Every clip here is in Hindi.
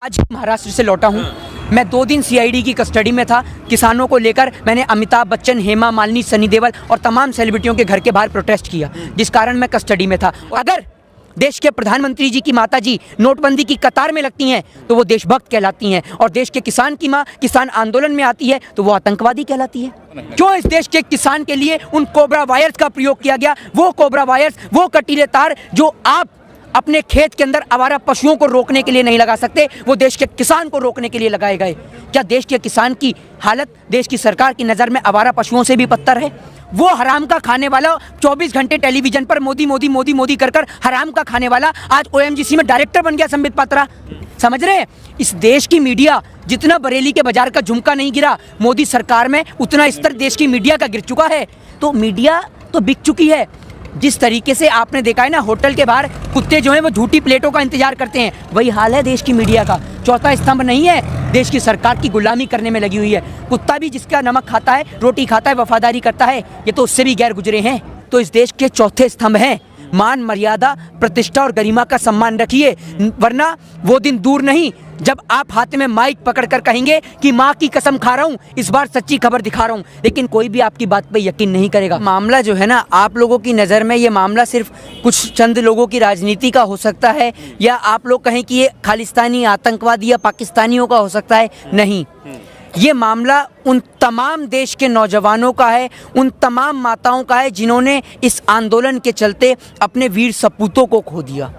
आज महाराष्ट्र से लौटा हूँ। मैं 2 दिन सीआईडी की कस्टडी में था। किसानों को लेकर मैंने अमिताभ बच्चन, हेमा मालिनी, सनी देओल और तमाम सेलिब्रिटियों के घर के बाहर प्रोटेस्ट किया, जिस कारण मैं कस्टडी में था। अगर देश के प्रधानमंत्री जी की माता जी नोटबंदी की कतार में लगती हैं तो वो देशभक्त कहलाती हैं, और देश के किसान की माँ किसान आंदोलन में आती है तो वो आतंकवादी कहलाती है। क्यों इस देश के किसान के लिए उन कोबरा वायर्स का प्रयोग किया गया? वो कोबरा वायर्स, वो कटीले तार जो आप अपने खेत के अंदर आवारा पशुओं को रोकने के लिए नहीं लगा सकते, वो देश के किसान को रोकने के लिए लगाए गए। क्या देश के किसान की हालत देश की सरकार की नज़र में आवारा पशुओं से भी बदतर है? वो हराम का खाने वाला 24 घंटे टेलीविजन पर मोदी मोदी मोदी मोदी कर हराम का खाने वाला आज ओएमजीसी में डायरेक्टर बन गया, संबित पात्रा। समझ रहे हैं? इस देश की मीडिया जितना बरेली के बाजार का झुमका नहीं गिरा मोदी सरकार में, उतना स्तर देश की मीडिया का गिर चुका है। तो मीडिया तो बिक चुकी है। जिस तरीके से आपने देखा है ना, होटल के बाहर कुत्ते जो हैं वो झूठी प्लेटों का इंतजार करते हैं, वही हाल है देश की मीडिया का। चौथा स्तंभ नहीं है, देश की सरकार की गुलामी करने में लगी हुई है। कुत्ता भी जिसका नमक खाता है, रोटी खाता है, वफादारी करता है, ये तो उससे भी गैर गुजरे हैं। तो इस देश के चौथे स्तंभ हैं मान, मर्यादा, प्रतिष्ठा और गरिमा का सम्मान रखिए, वरना वो दिन दूर नहीं जब आप हाथ में माइक पकड़कर कहेंगे कि माँ की कसम खा रहा हूँ, इस बार सच्ची खबर दिखा रहा हूँ, लेकिन कोई भी आपकी बात पे यकीन नहीं करेगा। मामला जो है ना, आप लोगों की नज़र में ये मामला सिर्फ कुछ चंद लोगों की राजनीति का हो सकता है, या आप लोग कहें कि ये खालिस्तानी आतंकवादी या पाकिस्तानियों का हो सकता है। नहीं, ये मामला उन तमाम देश के नौजवानों का है, उन तमाम माताओं का है जिन्होंने इस आंदोलन के चलते अपने वीर सपूतों को खो दिया,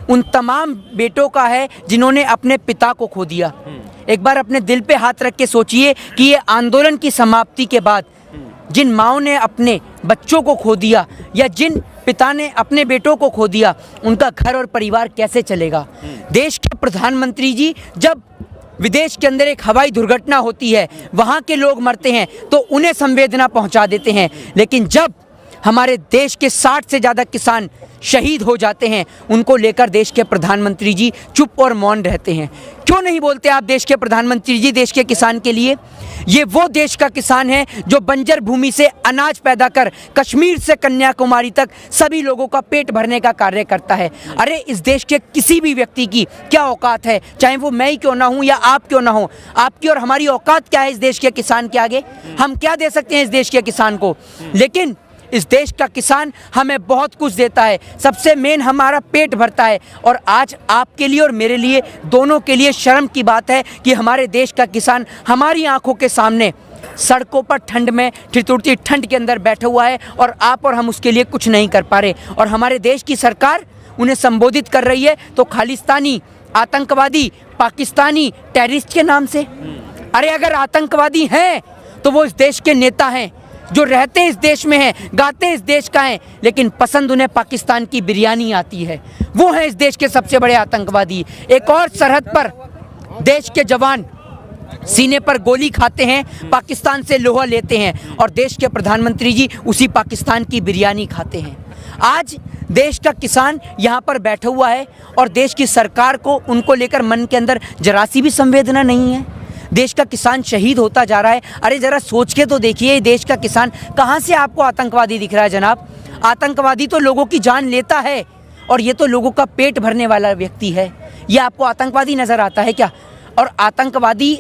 उन तमाम बेटों का है जिन्होंने अपने पिता को खो दिया। एक बार अपने दिल पे हाथ रख के सोचिए कि ये आंदोलन की समाप्ति के बाद जिन माँओं ने अपने बच्चों को खो दिया या जिन पिता ने अपने बेटों को खो दिया, उनका घर और परिवार कैसे चलेगा? देश के प्रधानमंत्री जी जब विदेश के अंदर एक हवाई दुर्घटना होती है, वहाँ के लोग मरते हैं तो उन्हें संवेदना पहुँचा देते हैं, लेकिन जब हमारे देश के 60 से ज़्यादा किसान शहीद हो जाते हैं, उनको लेकर देश के प्रधानमंत्री जी चुप और मौन रहते हैं। क्यों नहीं बोलते आप देश के प्रधानमंत्री जी देश के किसान के लिए? ये वो देश का किसान है जो बंजर भूमि से अनाज पैदा कर कश्मीर से कन्याकुमारी तक सभी लोगों का पेट भरने का कार्य करता है। अरे इस देश के किसी भी व्यक्ति की क्या औकात है, चाहे वो मैं ही क्यों ना हूँ या आप क्यों ना हो, आपकी और हमारी औकात क्या है इस देश के किसान के आगे? हम क्या दे सकते हैं इस देश के किसान को? लेकिन इस देश का किसान हमें बहुत कुछ देता है, सबसे मेन हमारा पेट भरता है। और आज आपके लिए और मेरे लिए, दोनों के लिए शर्म की बात है कि हमारे देश का किसान हमारी आंखों के सामने सड़कों पर ठंड में, ठिठुरती ठंड के अंदर बैठा हुआ है, और आप और हम उसके लिए कुछ नहीं कर पा रहे। और हमारे देश की सरकार उन्हें संबोधित कर रही है तो खालिस्तानी, आतंकवादी, पाकिस्तानी, टेररिस्ट के नाम से। अरे अगर आतंकवादी हैं तो वो इस देश के नेता हैं जो रहते इस देश में हैं, गाते इस देश का हैं, लेकिन पसंद उन्हें पाकिस्तान की बिरयानी आती है। वो हैं इस देश के सबसे बड़े आतंकवादी। एक और सरहद पर देश के जवान सीने पर गोली खाते हैं, पाकिस्तान से लोहा लेते हैं, और देश के प्रधानमंत्री जी उसी पाकिस्तान की बिरयानी खाते हैं। आज देश का किसान यहाँ पर बैठा हुआ है और देश की सरकार को उनको लेकर मन के अंदर जरा सी भी संवेदना नहीं है। देश का किसान शहीद होता जा रहा है। अरे ज़रा सोच के तो देखिए, देश का किसान कहाँ से आपको आतंकवादी दिख रहा है जनाब? आतंकवादी तो लोगों की जान लेता है, और ये तो लोगों का पेट भरने वाला व्यक्ति है। ये आपको आतंकवादी नज़र आता है क्या? और आतंकवादी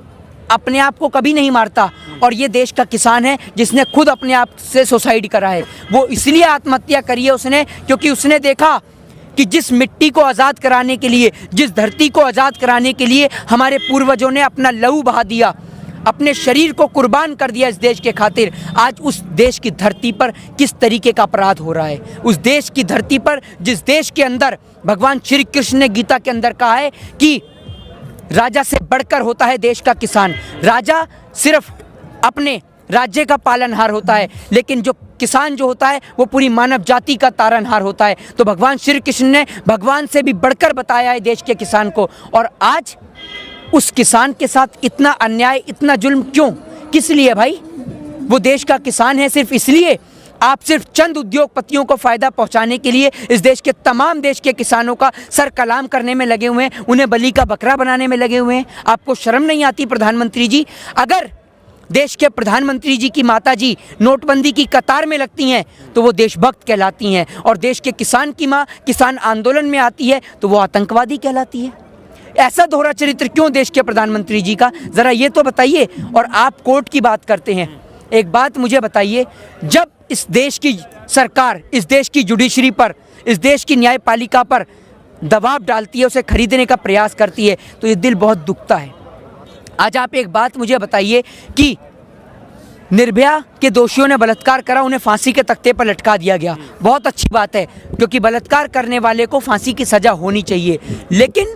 अपने आप को कभी नहीं मारता, और ये देश का किसान है जिसने खुद अपने आप से सुसाइड करा है। वो इसलिए आत्महत्या करी है उसने क्योंकि उसने देखा कि जिस मिट्टी को आज़ाद कराने के लिए, जिस धरती को आज़ाद कराने के लिए हमारे पूर्वजों ने अपना लहू बहा दिया, अपने शरीर को कुर्बान कर दिया इस देश के खातिर, आज उस देश की धरती पर किस तरीके का अपराध हो रहा है। उस देश की धरती पर, जिस देश के अंदर भगवान श्री कृष्ण ने गीता के अंदर कहा है कि राजा से बढ़कर होता है देश का किसान। राजा सिर्फ अपने राज्य का पालनहार होता है, लेकिन जो किसान जो होता है वो पूरी मानव जाति का तारनहार होता है। तो भगवान श्री कृष्ण ने भगवान से भी बढ़कर बताया है देश के किसान को, और आज उस किसान के साथ इतना अन्याय, इतना जुल्म क्यों? किस लिए भाई? वो देश का किसान है सिर्फ इसलिए? आप सिर्फ चंद उद्योगपतियों को फ़ायदा पहुंचाने के लिए इस देश के तमाम देश के किसानों का सर कलाम करने में लगे हुए हैं, उन्हें बलि का बकरा बनाने में लगे हुए हैं। आपको शर्म नहीं आती प्रधानमंत्री जी? अगर देश के प्रधानमंत्री जी की माता जी नोटबंदी की कतार में लगती हैं तो वो देशभक्त कहलाती हैं, और देश के किसान की माँ किसान आंदोलन में आती है तो वो आतंकवादी कहलाती है। ऐसा दोहरा चरित्र क्यों देश के प्रधानमंत्री जी का, ज़रा ये तो बताइए। और आप कोर्ट की बात करते हैं, एक बात मुझे बताइए, जब इस देश की सरकार, इस देश की जुडिशरी पर, इस देश की न्यायपालिका पर दबाव डालती है, उसे खरीदने का प्रयास करती है, तो ये दिल बहुत दुखता है। आज आप एक बात मुझे बताइए कि निर्भया के दोषियों ने बलात्कार करा, उन्हें फांसी के तख्ते पर लटका दिया गया, बहुत अच्छी बात है, क्योंकि बलात्कार करने वाले को फांसी की सज़ा होनी चाहिए। लेकिन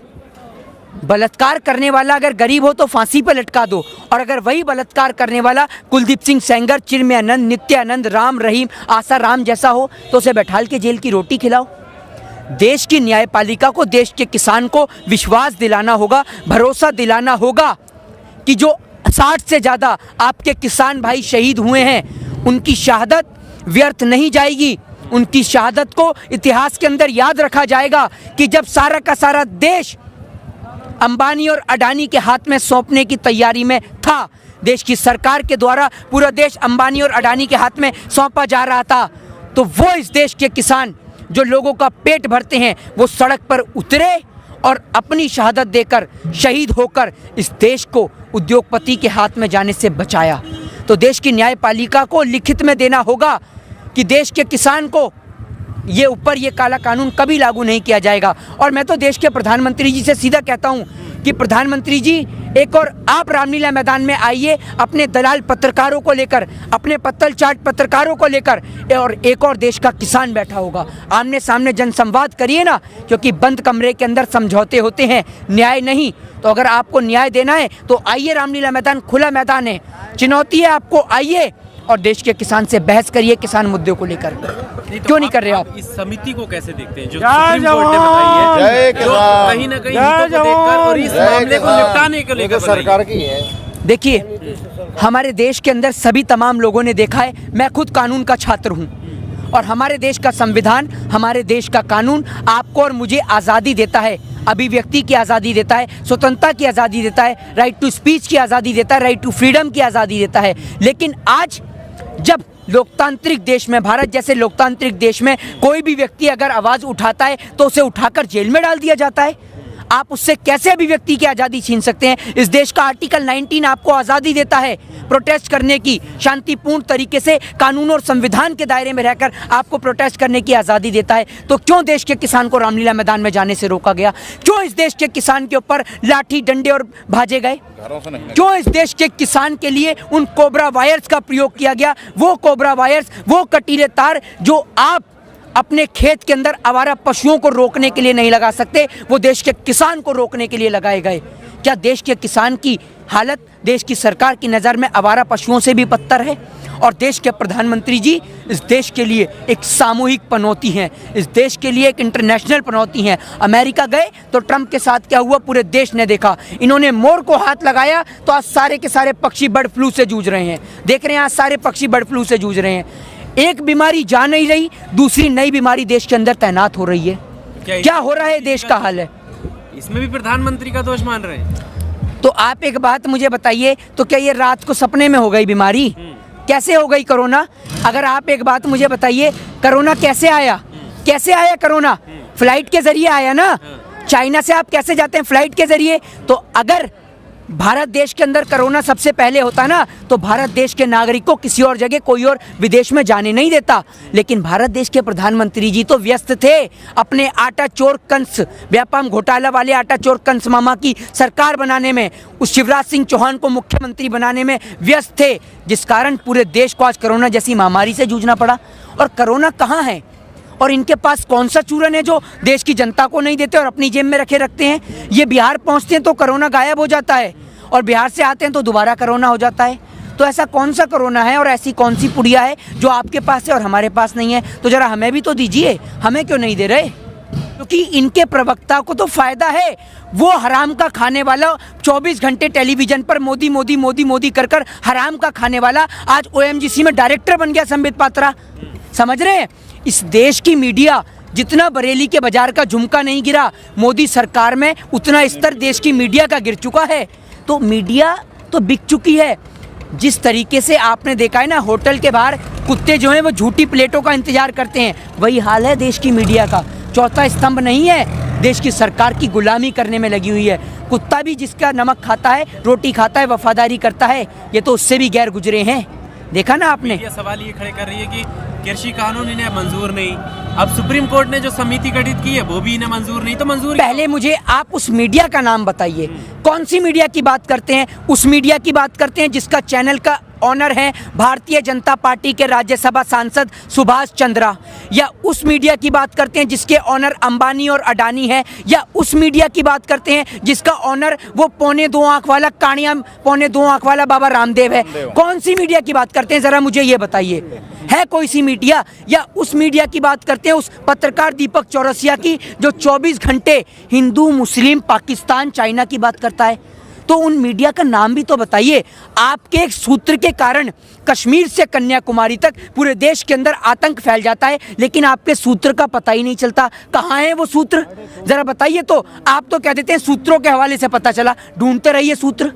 बलात्कार करने वाला अगर गरीब हो तो फांसी पर लटका दो, और अगर वही बलात्कार करने वाला कुलदीप सिंह सेंगर, चिन्मयानंद, नित्यानंद, राम रहीम, आसा राम जैसा हो तो उसे बैठाल के जेल की रोटी खिलाओ। देश की न्यायपालिका को, देश के किसान को विश्वास दिलाना होगा, भरोसा दिलाना होगा कि जो 60 से ज़्यादा आपके किसान भाई शहीद हुए हैं, उनकी शहादत व्यर्थ नहीं जाएगी। उनकी शहादत को इतिहास के अंदर याद रखा जाएगा कि जब सारा का सारा देश अंबानी और अडानी के हाथ में सौंपने की तैयारी में था, देश की सरकार के द्वारा पूरा देश अंबानी और अडानी के हाथ में सौंपा जा रहा था, तो वो इस देश के किसान जो लोगों का पेट भरते हैं, वो सड़क पर उतरे और अपनी शहादत देकर, शहीद होकर इस देश को उद्योगपति के हाथ में जाने से बचाया। तो देश की न्यायपालिका को लिखित में देना होगा कि देश के किसान को ये काला कानून कभी लागू नहीं किया जाएगा। और मैं तो देश के प्रधानमंत्री जी से सीधा कहता हूं कि प्रधानमंत्री जी, एक और आप रामलीला मैदान में आइए, अपने दलाल पत्रकारों को लेकर, अपने पत्तल चाट पत्रकारों को लेकर, और एक और देश का किसान बैठा होगा, आमने सामने जनसंवाद करिए ना, क्योंकि बंद कमरे के अंदर समझौते होते हैं, न्याय नहीं। तो अगर आपको न्याय देना है तो आइए, रामलीला मैदान खुला मैदान है, चुनौती है आपको, आइए और देश के किसान से बहस करिए, किसान मुद्दों को लेकर। क्यों नहीं कर रहे आप? इस समिति को कैसे देखते हैं जो सुप्रीम कोर्ट ने बताई है, जो कहीं ना कहीं हितों को देखकर और इस मामले को निपटाने के लेकर सरकार की है? देखिए, हमारे देश के अंदर सभी तमाम लोगों ने देखा है, मैं खुद कानून का छात्र हूँ, और हमारे देश का संविधान, हमारे देश का कानून आपको और मुझे आज़ादी देता है, अभिव्यक्ति की आज़ादी देता है, स्वतंत्रता की आज़ादी देता है, राइट टू स्पीच की आज़ादी देता है, राइट टू फ्रीडम की आज़ादी देता है। लेकिन आज जब लोकतांत्रिक देश में, भारत जैसे लोकतांत्रिक देश में, कोई भी व्यक्ति अगर आवाज़ उठाता है तो उसे उठाकर जेल में डाल दिया जाता है। आप उससे कैसे अभिव्यक्ति की आज़ादी छीन सकते हैं? इस देश का आर्टिकल 19 आपको आज़ादी देता है प्रोटेस्ट करने की, शांतिपूर्ण तरीके से कानून और संविधान के दायरे में रहकर आपको प्रोटेस्ट करने की आज़ादी देता है। तो क्यों देश के किसान को रामलीला मैदान में जाने से रोका गया? क्यों इस देश के किसान के ऊपर लाठी, डंडे और भाजे गए? क्यों इस देश के किसान के लिए उन कोबरा वायर्स का प्रयोग किया गया? वो कोबरा वायर्स, वो कटीले तार जो आप अपने खेत के अंदर आवारा पशुओं को रोकने के लिए नहीं लगा सकते, वो देश के किसान को रोकने के लिए लगाए गए। क्या देश के किसान की हालत देश की सरकार की नज़र में आवारा पशुओं से भी बदतर है? और देश के प्रधानमंत्री जी इस देश के लिए एक सामूहिक पनौती हैं, इस देश के लिए एक इंटरनेशनल पनौती हैं। अमेरिका गए तो ट्रंप के साथ क्या हुआ पूरे देश ने देखा। इन्होंने मोर को हाथ लगाया तो आज सारे के सारे पक्षी बर्ड फ्लू से जूझ रहे हैं। देख रहे हैं आज सारे पक्षी बर्ड फ्लू से जूझ रहे हैं। एक बीमारी जा नहीं रही, दूसरी नई बीमारी देश के अंदर तैनात हो रही है। क्या हो रहा है? देश का हाल है। इसमें भी प्रधानमंत्री का दोष मान रहे हैं? तो आप एक बात मुझे बताइए, तो क्या ये रात को सपने में हो गई बीमारी? कैसे हो गई कोरोना? अगर आप एक बात मुझे बताइए, कोरोना कैसे आया? कैसे आया कोरोना? फ्लाइट के जरिए आया ना। चाइना से आप कैसे जाते हैं? फ्लाइट के जरिए। तो अगर भारत देश के अंदर कोरोना सबसे पहले होता ना, तो भारत देश के नागरिक को किसी और जगह, कोई और विदेश में जाने नहीं देता। लेकिन भारत देश के प्रधानमंत्री जी तो व्यस्त थे अपने आटा चोर कंस, व्यापम घोटाला वाले आटा चोर कंस मामा की सरकार बनाने में, उस शिवराज सिंह चौहान को मुख्यमंत्री बनाने में व्यस्त थे, जिस कारण पूरे देश को आज कोरोना जैसी महामारी से जूझना पड़ा। और कोरोना कहाँ है? और इनके पास कौन सा चूरन है जो देश की जनता को नहीं देते और अपनी जेब में रखते हैं? ये बिहार पहुंचते हैं तो कोरोना गायब हो जाता है, और बिहार से आते हैं तो दोबारा कोरोना हो जाता है। तो ऐसा कौन सा कोरोना है और ऐसी कौन सी पुड़िया है जो आपके पास है और हमारे पास नहीं है? तो जरा हमें भी तो दीजिए, हमें क्यों नहीं दे रहे? क्योंकि इनके प्रवक्ता को तो फायदा है। वो हराम का खाने वाला 24 घंटे टेलीविजन पर मोदी मोदी मोदी मोदी कर कर हराम का खाने वाला आज OMGC में डायरेक्टर बन गया, संबित पात्रा। समझ रहे हैं? इस देश की मीडिया जितना बरेली के बाजार का झुमका नहीं गिरा मोदी सरकार में, उतना स्तर देश की मीडिया का गिर चुका है। तो मीडिया तो बिक चुकी है। जिस तरीके से आपने देखा है ना, होटल के बाहर कुत्ते जो हैं वो झूठी प्लेटों का इंतजार करते हैं, वही हाल है देश की मीडिया का। चौथा स्तंभ नहीं है देश की सरकार की गुलामी करने में लगी हुई है। कुत्ता भी जिसका नमक खाता है, रोटी खाता है, वफादारी करता है, ये तो उससे भी गैर गुजरे हैं। देखा ना आपने। ये सवाल ये खड़े कर रही है कि कृषि कानून इन्हें मंजूर नहीं, अब सुप्रीम कोर्ट ने जो समिति गठित की है वो भी इन्हें मंजूर नहीं, तो मंजूर पहले मुझे आप उस मीडिया का नाम बताइए, कौन सी मीडिया की बात करते हैं? उस मीडिया की बात करते हैं जिसका चैनल का ऑनर है भारतीय जनता पार्टी के राज्यसभा सांसद सुभाष चंद्रा, या उस मीडिया की बात करते हैं जिसके ऑनर अंबानी और अडानी है, या उस मीडिया की बात करते हैं जिसका ऑनर वो पौने 2 आंख वाला कानिया पौने 2 आंख वाला बाबा रामदेव है? कौन सी मीडिया की बात करते हैं, जरा मुझे ये बताइए। है कोई सी मीडिया? या उस मीडिया की बात करते हैं उस पत्रकार दीपक चौरसिया की जो 24 घंटे हिंदू, मुस्लिम, पाकिस्तान, चाइना की बात करता है? तो उन मीडिया का नाम भी तो बताइए। आपके एक सूत्र के कारण कश्मीर से कन्याकुमारी तक पूरे देश के अंदर आतंक फैल जाता है, लेकिन आपके सूत्र का पता ही नहीं चलता। कहाँ है वो सूत्र, जरा बताइए। तो आप तो कह देते हैं सूत्रों के हवाले से पता चला, ढूंढते रहिए सूत्र।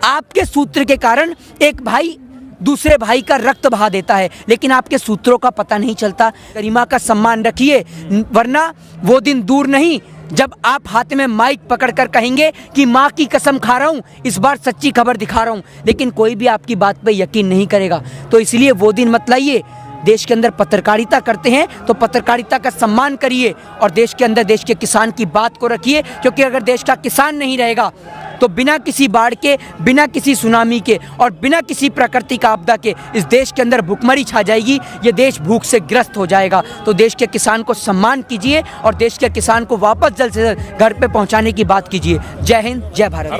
आपके सूत्र के कारण एक भाई दूसरे भाई का रक्त बहा देता है, लेकिन आपके सूत्रों का पता नहीं चलता। गरिमा का सम्मान रखिए, वरना वो दिन दूर नहीं जब आप हाथ में माइक पकड़कर कहेंगे कि माँ की कसम खा रहा हूँ, इस बार सच्ची खबर दिखा रहा हूँ, लेकिन कोई भी आपकी बात पे यकीन नहीं करेगा। तो इसलिए वो दिन मत लाइए। देश के अंदर पत्रकारिता करते हैं तो पत्रकारिता का सम्मान करिए, और देश के अंदर देश के किसान की बात को रखिए, क्योंकि अगर देश का किसान नहीं रहेगा तो बिना किसी बाढ़ के, बिना किसी सुनामी के और बिना किसी प्राकृतिक आपदा के इस देश के अंदर भूखमरी छा जाएगी, ये देश भूख से ग्रस्त हो जाएगा। तो देश के किसान को सम्मान कीजिए और देश के किसान को वापस जल्द से जल्द घर पे पहुंचाने की बात कीजिए। जय हिंद, जय भारत।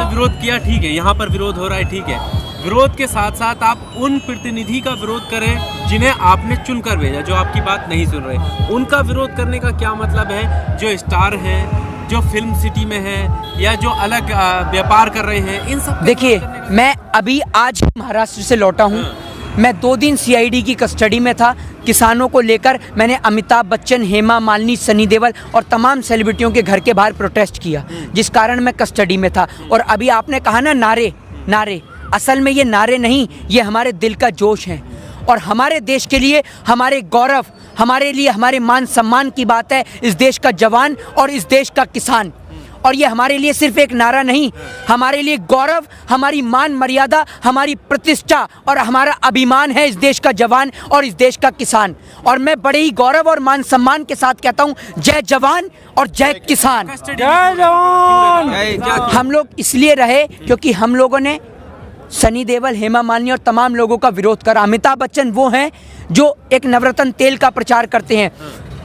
विरोध किया, ठीक है, यहाँ पर विरोध हो रहा है, ठीक है, विरोध के साथ साथ आप उन प्रतिनिधि का विरोध करें जिन्हें आपने चुनकर भेजा, जो आपकी बात नहीं सुन रहे। उनका विरोध करने का क्या मतलब है? जो स्टार हैं, जो फिल्म सिटी में है, या जो अलग व्यापार कर रहे हैं, इन सब। देखिए, मैं अभी आज महाराष्ट्र से लौटा हूँ। मैं 2 दिन CID की कस्टडी में था। किसानों को लेकर मैंने अमिताभ बच्चन, हेमा मालिनी, सनी देओल और तमाम सेलिब्रिटियों के घर के बाहर प्रोटेस्ट किया, जिस कारण मैं कस्टडी में था। और अभी आपने कहा ना नारे, असल में ये नारे नहीं, ये हमारे दिल का जोश है। और हमारे देश के लिए, हमारे गौरव, हमारे लिए हमारे मान सम्मान की बात है इस देश का जवान और इस देश का किसान। और ये हमारे लिए सिर्फ एक नारा नहीं, हमारे लिए गौरव, हमारी मान मर्यादा, हमारी प्रतिष्ठा और हमारा अभिमान है इस देश का जवान और इस देश का किसान। और मैं बड़े ही गौरव और मान सम्मान के साथ कहता हूँ, जय जवान और जय किसान। जय जवान। हम लोग इसलिए रहे क्योंकि हम लोगों ने सनी देओल, हेमा मालिनी और तमाम लोगों का विरोध करा। अमिताभ बच्चन वो हैं जो एक नवरत्न तेल का प्रचार करते हैं,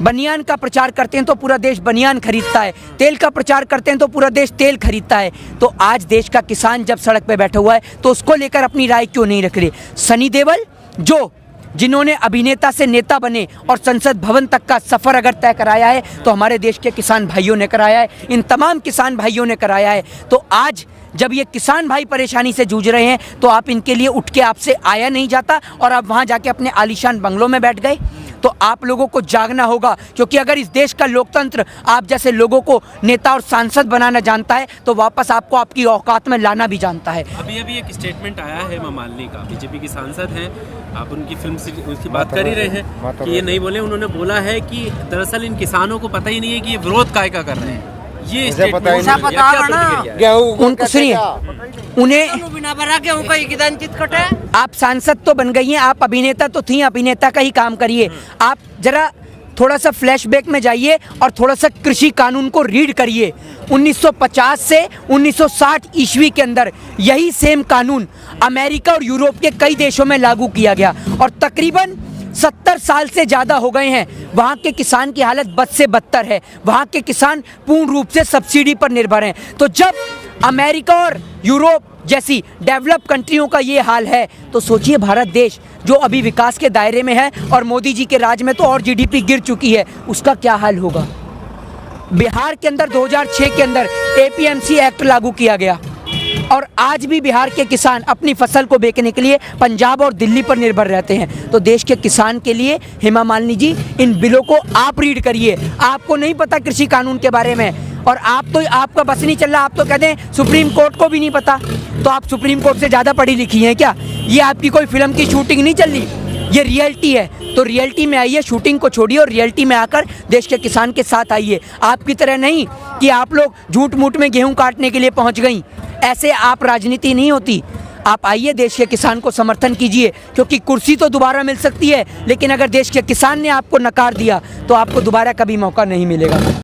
बनियान का प्रचार करते हैं तो पूरा देश बनियान खरीदता है, तेल का प्रचार करते हैं तो पूरा देश तेल खरीदता है। तो आज देश का किसान जब सड़क पे बैठा हुआ है तो उसको लेकर अपनी राय क्यों नहीं रख रहे? सनी देओल जिन्होंने अभिनेता से नेता बने और संसद भवन तक का सफ़र अगर तय कराया है तो हमारे देश के किसान भाइयों ने कराया है, इन तमाम किसान भाइयों ने कराया है। तो आज जब ये किसान भाई परेशानी से जूझ रहे हैं तो आप इनके लिए उठ के आपसे आया नहीं जाता और आप वहाँ जाके अपने आलीशान बंगलों में बैठ गए। तो आप लोगों को जागना होगा, क्योंकि अगर इस देश का लोकतंत्र आप जैसे लोगों को नेता और सांसद बनाना जानता है तो वापस आपको आपकी औकात में लाना भी जानता है। अभी एक स्टेटमेंट आया है हेमा मालिनी का, बीजेपी की सांसद हैं, आप उनकी फिल्म से उसकी बात कर ही रहे हैं कि ये नहीं बोले। उन्होंने बोला है कि दरअसल इन किसानों को पता ही नहीं है कि ये विरोध काय का कर रहे हैं। ये उनको सुनिए, उन्हें आप सांसद तो बन गई हैं, आप अभिनेता तो थी, अभिनेता का ही काम करिए। आप जरा थोड़ा सा फ्लैशबैक में जाइए और थोड़ा सा कृषि कानून को रीड करिए। 1950 से 1960 ईस्वी के अंदर यही सेम कानून अमेरिका और यूरोप के कई देशों में लागू किया गया और तकरीबन 70 साल से ज़्यादा हो गए हैं। वहाँ के किसान की हालत बद से बदतर है, वहाँ के किसान पूर्ण रूप से सब्सिडी पर निर्भर हैं। तो जब अमेरिका और यूरोप जैसी डेवलप कंट्रियों का ये हाल है तो सोचिए भारत देश जो अभी विकास के दायरे में है और मोदी जी के राज में तो और GDP गिर चुकी है, उसका क्या हाल होगा। बिहार के अंदर 2006 के अंदर APMC एक्ट लागू किया गया और आज भी बिहार के किसान अपनी फसल को बेचने के लिए पंजाब और दिल्ली पर निर्भर रहते हैं। तो देश के किसान के लिए हेमा मालिनी जी, इन बिलों को आप रीड करिए। आपको नहीं पता कृषि कानून के बारे में और आपका बस नहीं चल रहा, आप तो कहते हैं सुप्रीम कोर्ट को भी नहीं पता। तो आप सुप्रीम कोर्ट से ज़्यादा पढ़ी लिखी हैं क्या? ये आपकी कोई फिल्म की शूटिंग नहीं चल रही, ये रियलिटी है, तो रियलिटी में आइए, शूटिंग को छोड़िए और रियलिटी में आकर देश के किसान के साथ आइए। आपकी तरह नहीं कि आप लोग झूठ मूठ में गेहूं काटने के लिए पहुंच गई, ऐसे आप राजनीति नहीं होती। आप आइए, देश के किसान को समर्थन कीजिए, क्योंकि कुर्सी तो दोबारा मिल सकती है, लेकिन अगर देश के किसान ने आपको नकार दिया तो आपको दोबारा कभी मौका नहीं मिलेगा।